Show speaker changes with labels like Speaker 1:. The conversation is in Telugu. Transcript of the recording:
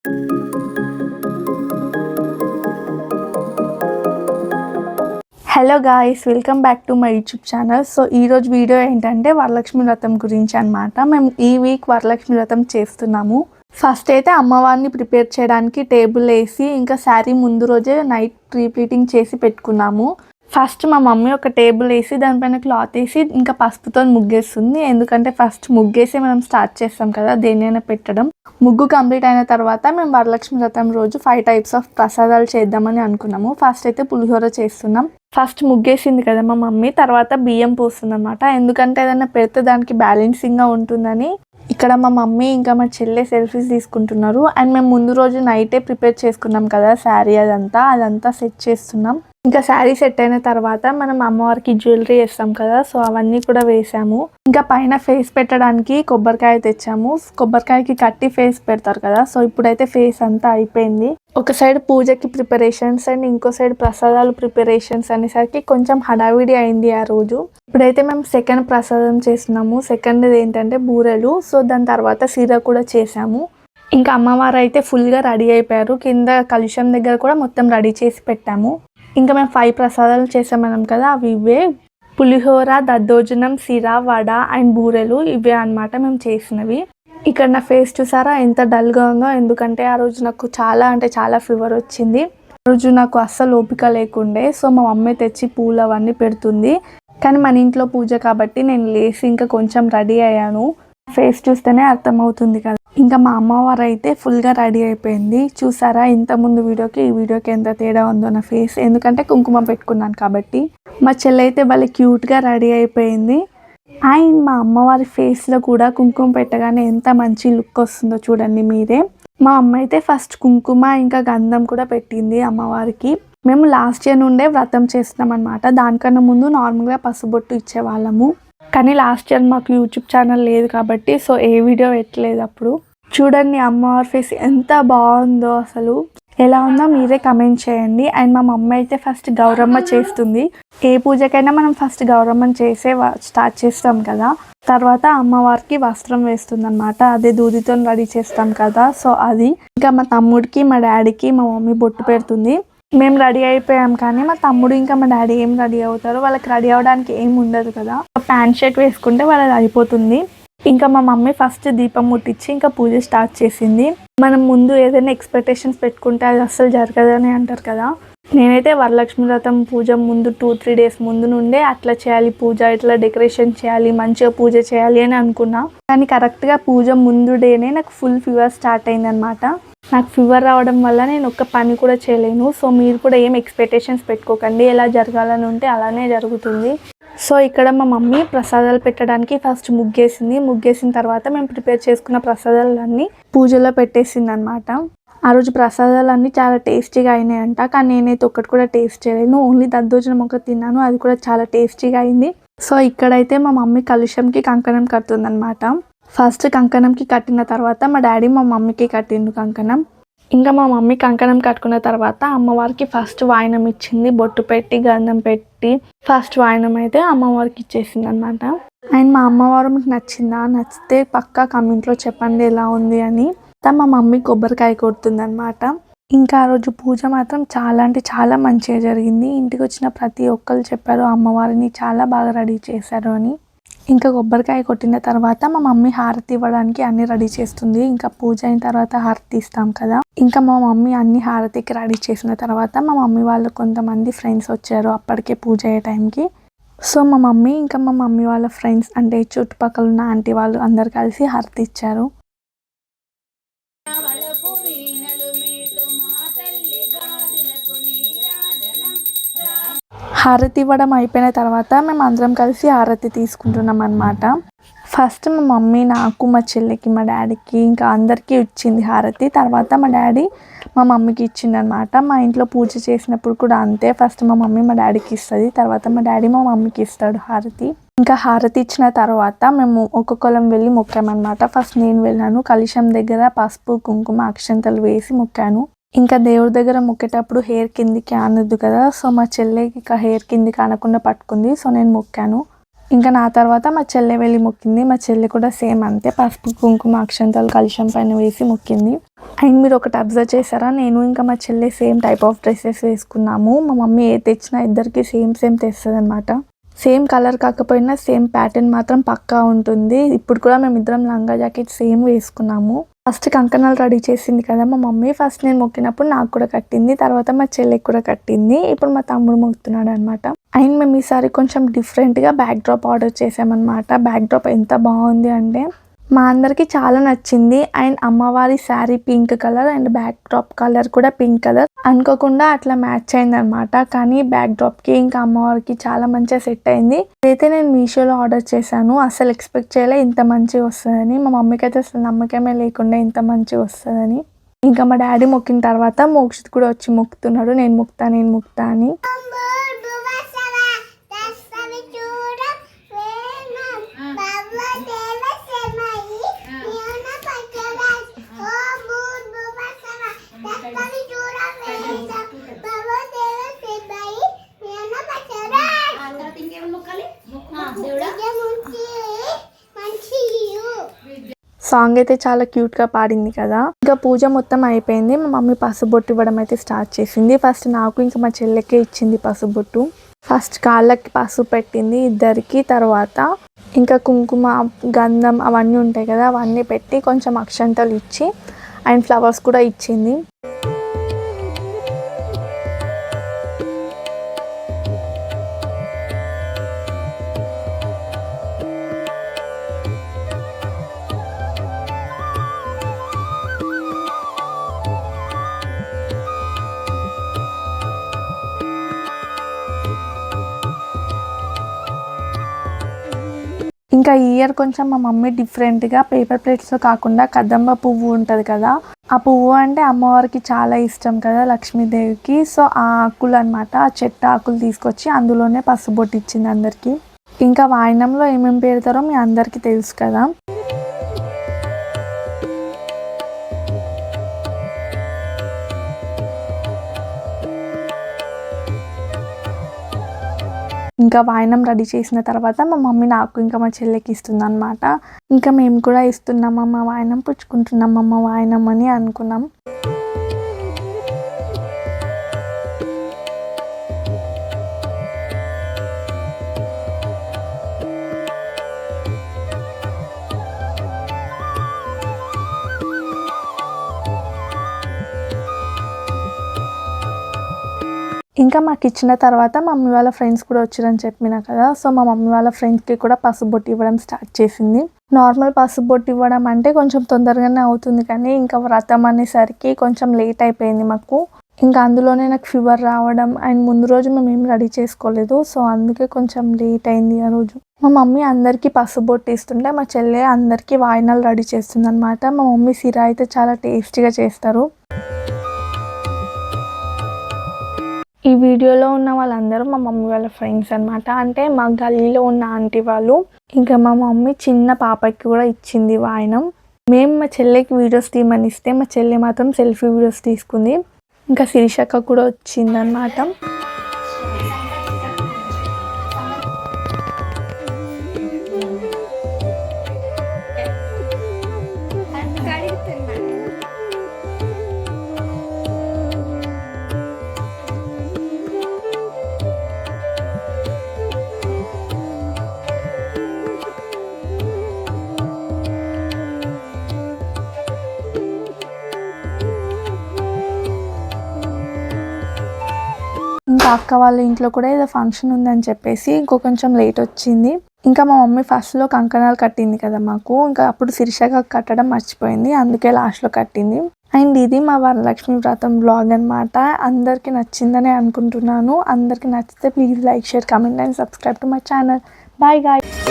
Speaker 1: Hello guys, welcome back to my YouTube channel. So ఈరోజు వీడియో ఏంటంటే వరలక్ష్మి వ్రతం గురించి అనమాట. మేము ఈ వీక్ వరలక్ష్మి వ్రతం చేస్తున్నాము. ఫస్ట్ అయితే అమ్మవారిని ప్రిపేర్ చేయడానికి టేబుల్ వేసి ఇంకా శారీ ముందు రోజే నైట్ ప్రీప్లీటింగ్ చేసి పెట్టుకున్నాము. ఫస్ట్ మా మమ్మీ ఒక టేబుల్ వేసి దానిపైన క్లాత్ వేసి ఇంకా పసుపుతో ముగ్గేస్తుంది. ఎందుకంటే ఫస్ట్ ముగ్గేసి మనం స్టార్ట్ చేస్తాం కదా దేన్నైనా పెట్టడం. ముగ్గు కంప్లీట్ అయిన తర్వాత మేము వరలక్ష్మి వ్రతం రోజు 5 టైప్స్ ఆఫ్ ప్రసాదాలు చేద్దామని అనుకున్నాము. ఫస్ట్ అయితే పులిహోర చేస్తున్నాం. ఫస్ట్ ముగ్గేసింది కదా మా మమ్మీ, తర్వాత బియ్యం పోస్తుంది అనమాట. ఎందుకంటే ఏదైనా పెడితే దానికి బ్యాలెన్సింగ్గా ఉంటుందని ఇక్కడ మా మమ్మీ ఇంకా మా చెల్లె సెల్ఫీస్ తీసుకుంటున్నారు. అండ్ మేము ముందు రోజు నైటే ప్రిపేర్ చేసుకున్నాం కదా శారీ, అదంతా సెట్ చేస్తున్నాం. ఇంకా శారీ సెట్ అయిన తర్వాత మనం అమ్మవారికి జ్యువెలరీ వేస్తాం కదా, సో అవన్నీ కూడా వేసాము. ఇంకా పైన ఫేస్ పెట్టడానికి కొబ్బరికాయ తెచ్చాము. కొబ్బరికాయకి కట్టి ఫేస్ పెడతారు కదా, సో ఇప్పుడైతే ఫేస్ అంతా అయిపోయింది. ఒక సైడ్ పూజకి ప్రిపరేషన్స్ అండ్ ఇంకో సైడ్ ప్రసాదాలు ప్రిపరేషన్స్ అనేసరికి కొంచెం హడావిడి అయింది ఆ రోజు. ఇప్పుడైతే మేము సెకండ్ ప్రసాదం చేస్తున్నాము. సెకండ్ ఏంటంటే బూరెలు. సో దాని తర్వాత సీర కూడా చేసాము. ఇంకా అమ్మవారు అయితే ఫుల్గా రెడీ అయిపోయారు. కింద కలుషం దగ్గర కూడా మొత్తం రెడీ చేసి పెట్టాము. ఇంకా మేము 5 ప్రసాదాలు చేసామన్నాం కదా, అవి ఇవే: పులిహోర, దద్దోజనం, సీర, వడ అండ్ బూరెలు. ఇవే అన్నమాట మేము చేసినవి. ఇక్కడ నా ఫేస్ చూసారా ఎంత డల్గా ఉందో, ఎందుకంటే ఆ రోజు నాకు చాలా ఫీవర్ వచ్చింది. ఆ రోజు నాకు అస్సలు ఓపిక లేకుండే. సో మా మమ్మీ తెచ్చి పూలు అవన్నీ పెడుతుంది. కానీ మన ఇంట్లో పూజ కాబట్టి నేను లేచి ఇంకా కొంచెం రెడీ అయ్యాను. ఫేస్ చూస్తేనే అర్థమవుతుంది కదా. ఇంకా మా అమ్మవారు అయితే ఫుల్గా రెడీ అయిపోయింది. చూసారా ఇంత ముందు వీడియోకి ఈ వీడియోకి ఎంత తేడా ఉందో నా ఫేస్, ఎందుకంటే కుంకుమ పెట్టుకున్నాను కాబట్టి. మా చెల్లి అయితే భలే క్యూట్గా రెడీ అయిపోయింది. అండ్ మా అమ్మవారి ఫేస్లో కూడా కుంకుమ పెట్టగానే ఎంత మంచి లుక్ వస్తుందో చూడండి మీరే. మా అమ్మ అయితే ఫస్ట్ కుంకుమ ఇంకా గంధం కూడా పెట్టింది అమ్మవారికి. మేము లాస్ట్ ఇయర్ నుండే వ్రతం చేస్తున్నాం అనమాట. దానికన్నా ముందు నార్మల్గా పసుబొట్టు ఇచ్చేవాళ్ళము. కానీ లాస్ట్ ఇయర్ మాకు యూట్యూబ్ ఛానల్ లేదు కాబట్టి సో ఏ వీడియో పెట్టలేదు అప్పుడు. చూడండి అమ్మవారి ఫేస్ ఎంత బాగుందో, అసలు ఎలా ఉందో మీరే కమెంట్ చేయండి. అండ్ మా మమ్మీ అయితే ఫస్ట్ గౌరమ్మ చేస్తుంది. ఏ పూజకైనా మనం ఫస్ట్ గౌరమ్మని చేసే స్టార్ట్ చేస్తాం కదా, తర్వాత అమ్మవారికి వస్త్రం వేస్తుంది అనమాట. అదే దూదితో రెడీ చేస్తాం కదా, సో అది. ఇంకా మా తమ్ముడికి మా డాడీకి మా మమ్మీ బొట్టు పెడుతుంది. మేము రెడీ అయిపోయాం కానీ మా తమ్ముడు ఇంకా మా డాడీ ఏం రెడీ అవుతారు, వాళ్ళకి రెడీ అవ్వడానికి ఏం ఉండదు కదా. ప్యాంట్ షర్ట్ వేసుకుంటే వాళ్ళది అయిపోతుంది. ఇంకా మా మమ్మీ ఫస్ట్ దీపం ముట్టించి ఇంకా పూజ స్టార్ట్ చేసింది. మనం ముందు ఏదైనా ఎక్స్పెక్టేషన్స్ పెట్టుకుంటే అది అస్సలు జరగదని అంటారు కదా. నేనైతే వరలక్ష్మి వ్రతం పూజ ముందు 2-3 డేస్ ముందు నుండే అట్లా చేయాలి పూజ, ఇట్లా డెకరేషన్ చేయాలి, మంచిగా పూజ చేయాలి అని అనుకున్నా. కానీ కరెక్ట్గా పూజ ముందు డేనే నాకు ఫుల్ ఫీవర్ స్టార్ట్ అయిందనమాట. నాకు ఫీవర్ రావడం వల్ల నేను ఒక్క పని కూడా చేయలేను. సో మీరు కూడా ఏం ఎక్స్పెక్టేషన్స్ పెట్టుకోకండి, ఎలా జరగాలని ఉంటే అలానే జరుగుతుంది. సో ఇక్కడ మా మమ్మీ ప్రసాదాలు పెట్టడానికి ఫస్ట్ ముగ్గేసింది. ముగ్గేసిన తర్వాత మేము ప్రిపేర్ చేసుకున్న ప్రసాదాలన్నీ పూజలో పెట్టేసింది అనమాట. ఆ రోజు ప్రసాదాలన్నీ చాలా టేస్టీగా అయినాయంట. కానీ నేనైతే ఒక్కటి కూడా టేస్ట్ చేయలేను, ఓన్లీ దద్దోజనం ఒకటి తిన్నాను, అది కూడా చాలా టేస్టీగా అయింది. సో ఇక్కడైతే మా మమ్మీ కలుషంకి కంకణం కడుతుందనమాట. ఫస్ట్ కంకణంకి కట్టిన తర్వాత మా డాడీ మా మమ్మీకి కట్టిండు కంకణం. ఇంకా మా మమ్మీ కంకణం కట్టుకున్న తర్వాత అమ్మవారికి ఫస్ట్ వాయనం ఇచ్చింది. బొట్టు పెట్టి గంధం పెట్టి ఫస్ట్ వాయనం అయితే అమ్మవారికి ఇచ్చేసింది అనమాట. అండ్ మా అమ్మవారు మీకు నచ్చిందా, నచ్చితే పక్కా కామెంట్లో చెప్పండి ఎలా ఉంది అని. మా మమ్మీ కొబ్బరికాయ కొడుతుంది అనమాట. ఇంకా ఆ రోజు పూజ మాత్రం చాలా మంచిగా జరిగింది. ఇంటికి వచ్చిన ప్రతి ఒక్కరు చెప్పారు అమ్మవారిని చాలా బాగా రెడీ చేశారు అని. ఇంకా కొబ్బరికాయ కొట్టిన తర్వాత మా మమ్మీ హారతి ఇవ్వడానికి అన్ని రెడీ చేస్తుంది. ఇంకా పూజ అయిన తర్వాత హారతి ఇస్తాం కదా. ఇంకా మా మమ్మీ అన్ని హారతికి రెడీ చేసిన తర్వాత మా మమ్మీ వాళ్ళు కొంతమంది ఫ్రెండ్స్ వచ్చారు అప్పటికే పూజ అయ్యే టైంకి. సో మా మమ్మీ ఇంకా మా మమ్మీ వాళ్ళ ఫ్రెండ్స్ అంటే చుట్టుపక్కల ఉన్న ఆంటీ వాళ్ళు అందరు కలిసి హారతి ఇచ్చారు. హారతి ఇవ్వడం అయిపోయిన తర్వాత మేము అందరం కలిసి హారతి తీసుకుంటున్నాం అన్నమాట. ఫస్ట్ మా మమ్మీ నాకు, మా చెల్లికి, మా డాడీకి ఇంకా అందరికీ ఇచ్చింది హారతి. తర్వాత మా డాడీ మా మమ్మీకి ఇచ్చింది అనమాట. మా ఇంట్లో పూజ చేసినప్పుడు కూడా అంతే, ఫస్ట్ మా మమ్మీ మా డాడీకి ఇస్తుంది, తర్వాత మా డాడీ మా మమ్మీకి ఇస్తాడు హారతి. ఇంకా హారతి ఇచ్చిన తర్వాత మేము ఒక్కొక్కరం వెళ్ళి మొక్కామన్నమాట. ఫస్ట్ నేను వెళ్ళాను, కలశం దగ్గర పసుపు కుంకుమ అక్షంతలు వేసి మొక్కాను. ఇంకా దేవుడి దగ్గర మొక్కేటప్పుడు హెయిర్ కిందికి అనొద్దు కదా, సో మా చెల్లెకి హెయిర్ కిందికి అనకుండా పట్టుకుంది. సో నేను మొక్కాను. ఇంకా నా తర్వాత మా చెల్లె వెళ్ళి మొక్కింది. మా చెల్లె కూడా సేమ్ అంతే, పసుపు కుంకుమ అక్షంతలు కలశం పైన వేసి మొక్కింది. అండ్ మీరు ఒకటి అబ్జర్వ్ చేశారా, నేను ఇంకా మా చెల్లె సేమ్ టైప్ ఆఫ్ డ్రెస్సెస్ వేసుకున్నాము. మా మమ్మీ ఏ తెచ్చినా ఇద్దరికి సేమ్ తెస్తుంది అనమాట. సేమ్ కలర్ కాకపోయినా సేమ్ ప్యాటర్న్ మాత్రం పక్కా ఉంటుంది. ఇప్పుడు కూడా మేము ఇద్దరం లంగా జాకెట్ సేమ్ వేసుకున్నాము. ఫస్ట్ కంకణాలు రెడీ చేసింది కదా మా మమ్మీ. ఫస్ట్ నేను మొక్కినప్పుడు నాకు కూడా కట్టింది, తర్వాత మా చెల్లెకి కూడా కట్టింది. ఇప్పుడు మా తమ్ముడు మొక్కుతున్నాడు అనమాట. అండ్ మేము ఈసారి కొంచెం డిఫరెంట్గా బ్యాక్ డ్రాప్ ఆర్డర్ చేసామన్నమాట. బ్యాక్ డ్రాప్ ఎంత బాగుంది అంటే మా అందరికి చాలా నచ్చింది. అండ్ అమ్మవారి sari pink colour and back drop colour కూడా పింక్ కలర్ అనుకోకుండా అట్లా మ్యాచ్ అయింది అనమాట. కానీ బ్యాక్ డ్రాప్ కి ఇంకా అమ్మవారికి చాలా మంచిగా సెట్ అయింది. అయితే నేను మీషోలో ఆర్డర్ చేశాను. అసలు ఎక్స్పెక్ట్ చేయలే ఇంత మంచిగా వస్తుందని. మా మమ్మీకి అయితే అసలు నమ్మకమే లేకుండా ఇంత మంచిగా వస్తుందని. ఇంకా మా డాడీ మొక్కిన తర్వాత మోక్షిత్ కూడా వచ్చి మొక్కుతున్నాడు, నేను ముక్తా అని. సాంగ్ అయితే చాలా క్యూట్గా పాడింది కదా. ఇంకా పూజ మొత్తం అయిపోయింది. మా మమ్మీ పసుబొట్టు ఇవ్వడం అయితే స్టార్ట్ చేసింది. ఫస్ట్ నాకు ఇంకా మా చెల్లెకే ఇచ్చింది పసుబొట్టు. ఫస్ట్ కాళ్ళకి పసుపు పెట్టింది ఇద్దరికి, తర్వాత ఇంకా కుంకుమ గంధం అవన్నీ ఉంటాయి కదా అవన్నీ పెట్టి కొంచెం అక్షంతలు ఇచ్చి అండ్ ఫ్లవర్స్ కూడా ఇచ్చింది. ఇంకా ఈ ఇయర్ కొంచెం మా మమ్మీ డిఫరెంట్గా పేపర్ ప్లేట్స్లో కాకుండా కదంబ పువ్వు ఉంటుంది కదా, ఆ పువ్వు అంటే అమ్మవారికి చాలా ఇష్టం కదా లక్ష్మీదేవికి. సో ఆ ఆకులు అనమాట, ఆ చెట్టు ఆకులు తీసుకొచ్చి అందులోనే పసుబొట్టు ఇచ్చింది అందరికీ. ఇంకా వాయినంలో ఏమేమి పెడతారో మీ అందరికీ తెలుసు కదా. ఇంకా వాయనం రెడీ చేసిన తర్వాత మా మమ్మీ నాకు ఇంకా మా చెల్లెకి ఇస్తుంది అనమాట. ఇంకా మేము కూడా ఇస్తున్నామమ్మ వాయనం, పుచ్చుకుంటున్నామమ్మ వాయనం అని అనుకున్నాం. ఇంకా మాకు ఇచ్చిన తర్వాత మమ్మీ వాళ్ళ ఫ్రెండ్స్ కూడా వచ్చారని చెప్పినా కదా. సో మా మమ్మీ వాళ్ళ ఫ్రెండ్స్కి కూడా పసుబొట్టు ఇవ్వడం స్టార్ట్ చేసింది. నార్మల్ పసుబొట్టు ఇవ్వడం అంటే కొంచెం తొందరగానే అవుతుంది, కానీ ఇంకా వ్రతం అనేసరికి కొంచెం లేట్ అయిపోయింది మాకు. ఇంకా అందులోనే నాకు ఫీవర్ రావడం అండ్ ముందు రోజు మేము ఏం రెడీ చేసుకోలేదు, సో అందుకే కొంచెం లేట్ అయింది ఆ రోజు. మా మమ్మీ అందరికీ పసుబొట్టు ఇస్తుంటే మా చెల్లె అందరికీ వాయినాలు రెడీ చేస్తుంది అనమాట. మా మమ్మీ సిరా అయితే చాలా టేస్టీగా చేస్తారు. ఈ వీడియోలో ఉన్న వాళ్ళందరూ మా మమ్మీ వాళ్ళ ఫ్రెండ్స్ అనమాట. అంటే మా గల్లీలో ఉన్న ఆంటీ వాళ్ళు. ఇంకా మా మమ్మీ చిన్న పాపకి కూడా ఇచ్చింది వాయనం. మేము మా చెల్లెకి వీడియోస్ తీయమని ఇస్తే మా చెల్లె మాత్రం సెల్ఫీ వీడియోస్ తీసుకుంది. ఇంకా శిరీషక్క కూడా వచ్చిందనమాట. ఇంకా అక్క వాళ్ళ ఇంట్లో కూడా ఏదో ఫంక్షన్ ఉందని చెప్పేసి కొంచెం లేట్ వచ్చింది. ఇంకా మా మమ్మీ ఫస్ట్లో కంకణాలు కట్టింది కదా మాకు, ఇంకా అప్పుడు శిరీషగా కట్టడం మర్చిపోయింది, అందుకే లాస్ట్లో కట్టింది. అండ్ ఇది మా వరలక్ష్మి వ్రతం బ్లాగ్ అనమాట. అందరికీ నచ్చిందని అనుకుంటున్నాను. అందరికీ నచ్చితే please like, share, comment and subscribe to my channel. Bye guys.